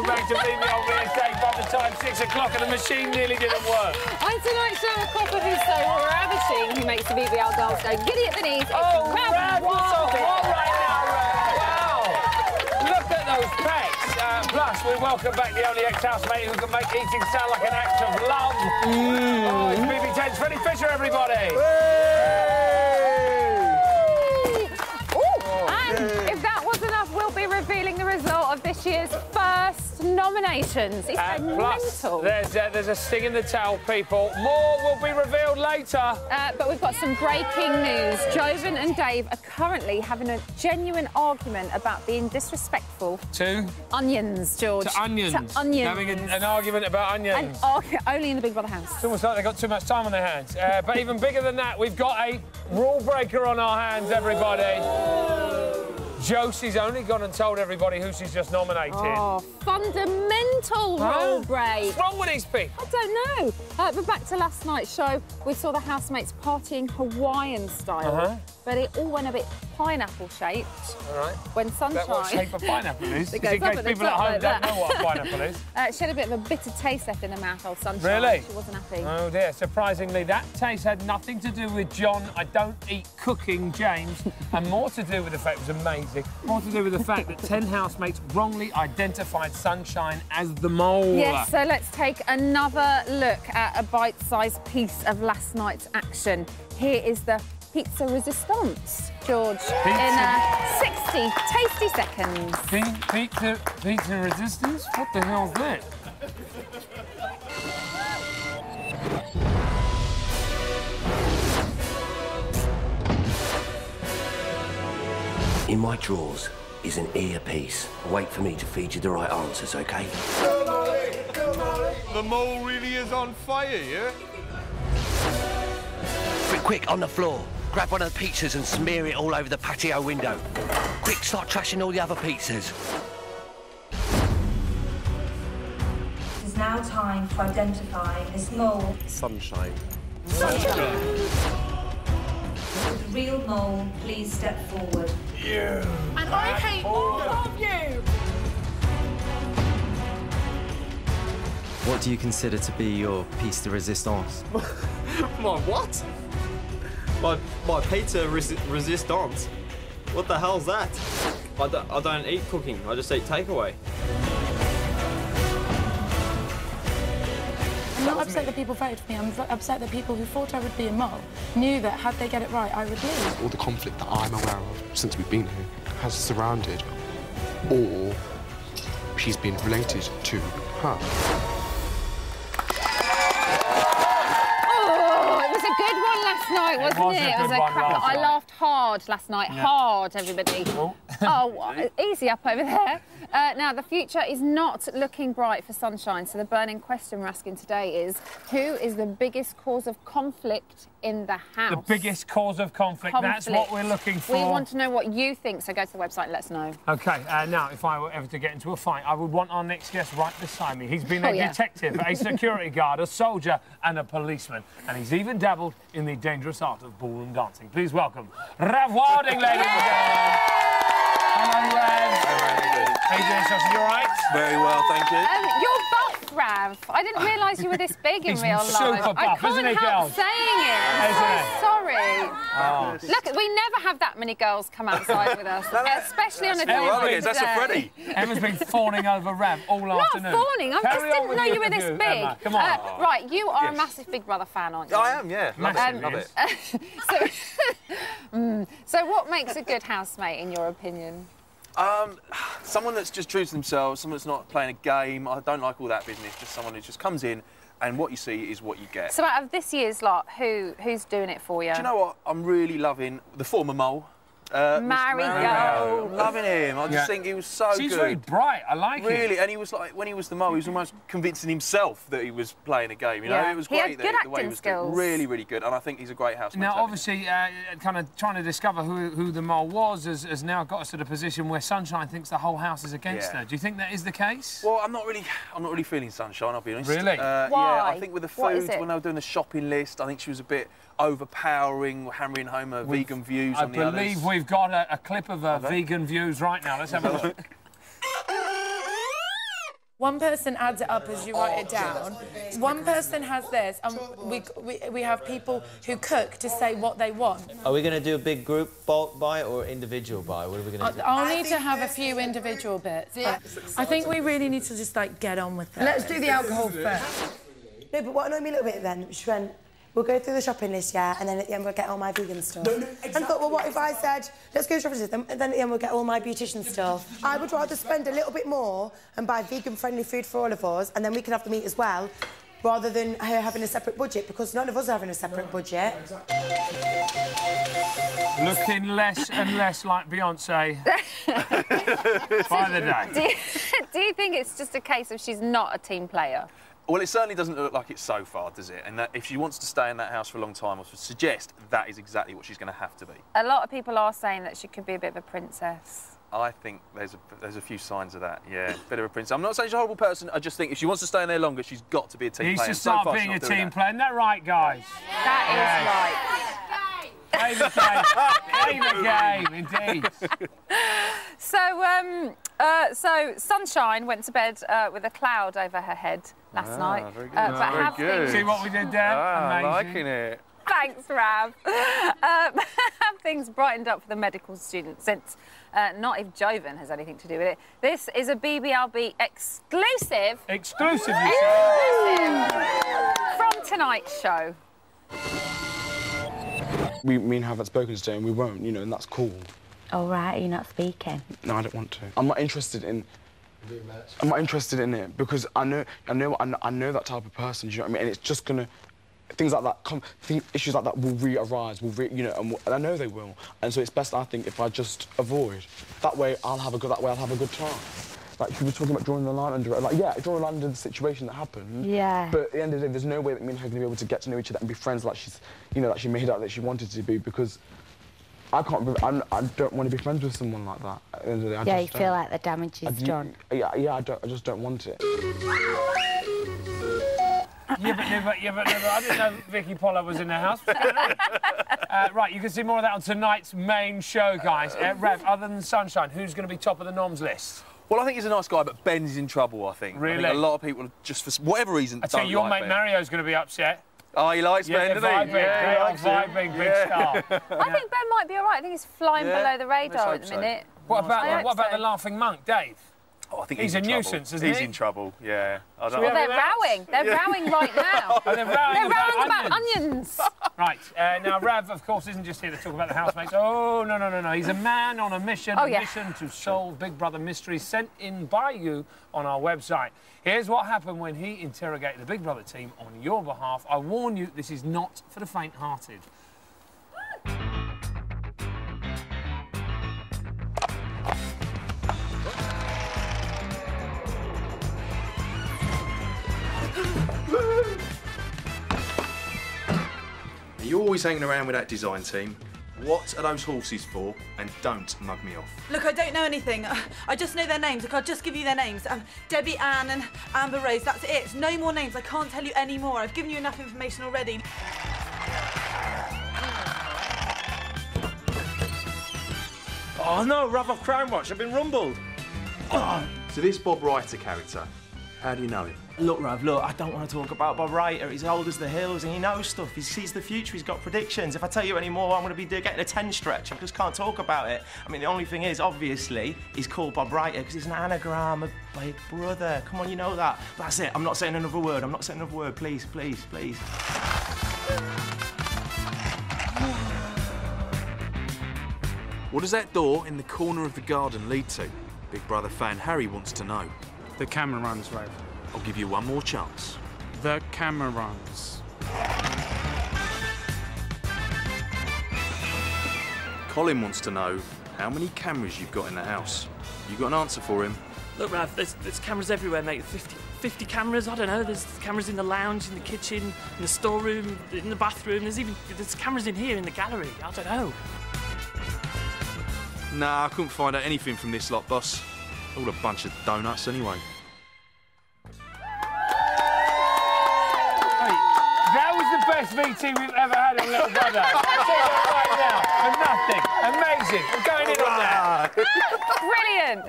back to BBLB and Dave by the time 6 o'clock and the machine nearly didn't work. And tonight's show, a couple who's so ravishing who makes the BBL girls go giddy at the knees. Oh, Rav, you're so hot right now, Rav. Wow. Look at those pecs. Plus, we welcome back the only ex-housemate who can make eating sound like an act of love. Oh, it's BB10's Freddie Fisher, everybody. If that was enough, we'll be revealing the result of this year's first nominations. It's plus, mental. there's a sting in the tail, people. More will be revealed later. But we've got some breaking news. Jovan and Dave are currently having a genuine argument about being disrespectful. To? Onions, George. To onions? To onions. Having an argument about onions. And only in the Big Brother house. It's almost like they've got too much time on their hands. But even bigger than that, we've got a rule breaker on our hands, everybody. Josie's only gone and told everybody who she's just nominated. Oh, fundamental rule break. What's wrong with these people? I don't know. But back to last night's show, we saw the housemates partying Hawaiian style, but it all went a bit pineapple-shaped. All right. When sunshine... What shape a pineapple is? It Just in goes up case at the people at top home like don't that. know what a pineapple is. She had a bit of a bitter taste left in her mouth, old sunshine. Really? She wasn't happy. Oh, dear. Surprisingly, that taste had nothing to do with John, I don't eat cooking, James, and more to do with the fact it was amazing, more to do with the fact that 10 housemates wrongly identified Sunshine as the mole. Yes, so let's take another look at a bite-sized piece of last night's action. Here is the pizza resistance, George, in 60 tasty seconds. Pizza resistance? What the hell's that? In my drawers is an earpiece. Wait for me to feed you the right answers, OK? The mole really is on fire, yeah? Quick, on the floor. Grab one of the pizzas and smear it all over the patio window. Quick, start trashing all the other pizzas. It is now time to identify this mole. Sunshine. Sunshine. Would the real mole please step forward? Yeah. And I hate all of you! What do you consider to be your piece de resistance? My what? My pizza resistance? What the hell's that? I don't eat cooking, I just eat takeaway. I'm not upset that people voted for me, I'm upset that people who thought I would be a mole knew that had they get it right, I would leave. All the conflict that I'm aware of since we've been here has surrounded, or she's been related to her. Night, wasn't it? It was a cracker. I laughed hard last night. Yeah. Hard, everybody. Oh, easy up over there. Now, the future is not looking bright for Sunshine, so the burning question we're asking today is, who is the biggest cause of conflict in the house? The biggest cause of conflict. That's what we're looking for. We want to know what you think, so go to the website and let us know. OK, now, if I were ever to get into a fight, I would want our next guest right beside me. He's been a detective, a security guard, a soldier and a policeman, and he's even dabbled in the dangerous art of ballroom dancing. Please welcome Rav Wilding, ladies and gentlemen. Hello, Rav. How you doing, Sausage? You all right? Very well, thank you. You're buff, Rav. I didn't realise you were this big in real life. Super buff, I can't help saying it. I'm so sorry. Oh. Look, we never have that many girls come outside with us, especially on a day like today. That's a Freddie. Emma's been fawning over Rav all afternoon. Not fawning, I just didn't know you were this big. Emma, come on. Right, you are a massive Big Brother fan, aren't you? I am, yeah. Love it. So what makes a good housemate, in your opinion? Someone that's just true to themselves, someone that's not playing a game. I don't like all that business, just someone who just comes in and what you see is what you get. So out of this year's lot, who's doing it for you? Do you know what? I'm really loving the former mole. Mario. I'm loving him. I just think he was so good. He's very bright. I like him. Really, and he was like, when he was the mole, he was almost convincing himself that he was playing a game. You know, it was great. He had good the way he was skills. Really, really good, and I think he's a great housemate. Now, obviously, kind of trying to discover who the mole was has now got us to the position where Sunshine thinks the whole house is against her. Do you think that is the case? Well, I'm not really feeling Sunshine. I'll be honest. Really? Why? Yeah, I think with the food when they were doing the shopping list, I think she was a bit overpowering, hammering home her vegan views on the others. I believe we've got a clip of her vegan views right now. Let's have a look. One person adds it up as you write it down. One person has this, and we have people who cook to say what they want. Are we going to do a big group bulk buy or individual buy? What are we going to do? I'll need to have a few individual bits, but I think we really need to just, like, get on with it. Let's do the alcohol first. No, but what annoyed me a little bit then, she went, we'll go through the shopping list, yeah, and then at the end we'll get all my vegan stuff. No, exactly. And I thought, well, what if I said, let's go shopping list, and then at the end we'll get all my beautician stuff. I would rather spend a little bit more and buy vegan-friendly food for all of us, and then we can have the meat as well, rather than her having a separate budget, because none of us are having a separate budget. Looking less and less like Beyonce by the day. Do you think it's just a case of she's not a team player? Well, it certainly doesn't look like it so far, does it? And that if she wants to stay in that house for a long time, I would suggest that is exactly what she's going to have to be. A lot of people are saying that she could be a bit of a princess. I think there's a few signs of that, yeah. Bit of a princess. I'm not saying she's a horrible person, I just think if she wants to stay in there longer, she's got to be a team player. Needs to start being a team player. Isn't that right, guys? That is right. Play the game, indeed. So Sunshine went to bed with a cloud over her head last night. Very good. Very good. See what we did there? Amazing. Liking it. Thanks, Rav. Have things brightened up for the medical students since not if Jovan has anything to do with it. This is a BBLB exclusive. Exclusive, you say? From tonight's show. Me and Hav had spoken today and we won't, you know, and that's cool. Oh, right, you're not speaking? No, I don't want to. I'm not interested in... I'm not interested in it because I know that type of person, do you know what I mean? And it's just gonna... Things like that, issues like that will re-arise, you know, and I know they will. And so it's best, I think, if I just avoid. That way I'll have a good time. Like, you were talking about drawing the line under it. Like, yeah, drawing a line under the situation that happened. Yeah. But at the end of the day, there's no way that me and her are going to be able to get to know each other and be friends like she's, you know, like she made out that she wanted to be, because I don't want to be friends with someone like that. At the end of the day, yeah, you feel like the damage is done. Yeah, I just don't want it. Yeah, but I didn't know Vicky Pollard was in the house. Right, you can see more of that on tonight's main show, guys. Rev, other than Sunshine, who's going to be top of the noms list? Well, I think he's a nice guy, but Ben's in trouble, I think. Really? I think a lot of people, just for whatever reason, I'd say your mate Mario's going to be upset. Oh, he likes Ben, doesn't he? Yeah, he likes vibing, big star. I think Ben might be all right. I think he's flying below the radar at the minute. What about the laughing monk, Dave? Oh, I think he's a nuisance, isn't he? He's in trouble, yeah. Well, they're rowing. They're rowing right now. Oh, they're rowing about onions. Right, now Rav, of course, isn't just here to talk about the housemates. Oh, no. He's a man on a mission, mission to solve Big Brother mysteries sent in by you on our website. Here's what happened when he interrogated the Big Brother team on your behalf. I warn you, this is not for the faint-hearted. You're always hanging around with that design team. What are those horses for? And don't mug me off. Look, I don't know anything. I just know their names. Look, I'll just give you their names. Debbie Ann and Amber Rose, that's it. No more names. I can't tell you any more. I've given you enough information already. Oh no, rub off Crown Watch. I've been rumbled. Oh. So this Bob Reiter character, how do you know him? Look, Rav, look, I don't want to talk about Bob Reiter. He's old as the hills and he knows stuff. He sees the future, he's got predictions. If I tell you any more, I'm going to be getting a 10 stretch. I just can't talk about it. I mean, the only thing is, obviously, he's called Bob Reiter because it's an anagram of Big Brother. Come on, you know that. That's it. I'm not saying another word. I'm not saying another word. Please, please, please. What does that door in the corner of the garden lead to? Big Brother fan Harry wants to know. The camera runs, Rav. I'll give you one more chance. The camera runs. Colin wants to know how many cameras you've got in the house. You got an answer for him? Look, Rav, there's cameras everywhere, mate. 50 cameras, I don't know. There's cameras in the lounge, in the kitchen, in the storeroom, in the bathroom. There's cameras in here, in the gallery. I don't know. Nah, I couldn't find out anything from this lot, boss. All a bunch of donuts anyway. That was the best VT we've ever had on Little Brother. I'll tell you that right now. For nothing. Amazing. I'm going in on that. Brilliant.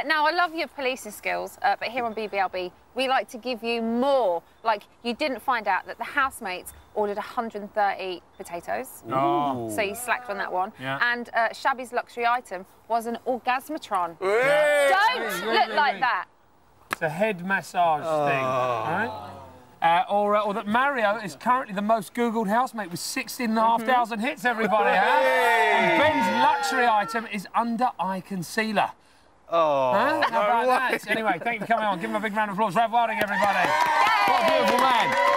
Now, I love your policing skills, but here on BBLB, we like to give you more. Like, you didn't find out that the housemates ordered 130 potatoes. Oh. So you slacked on that one. Yeah. And Shabby's luxury item was an orgasmatron. Yeah. Don't look like that. It's a head massage thing, right? Or that Mario is currently the most Googled housemate with 16,500 hits, everybody. And Ben's luxury item is under-eye concealer. Oh, How about that? Anyway, thank you for coming on. Give him a big round of applause. Rav Wilding, everybody. What a beautiful man.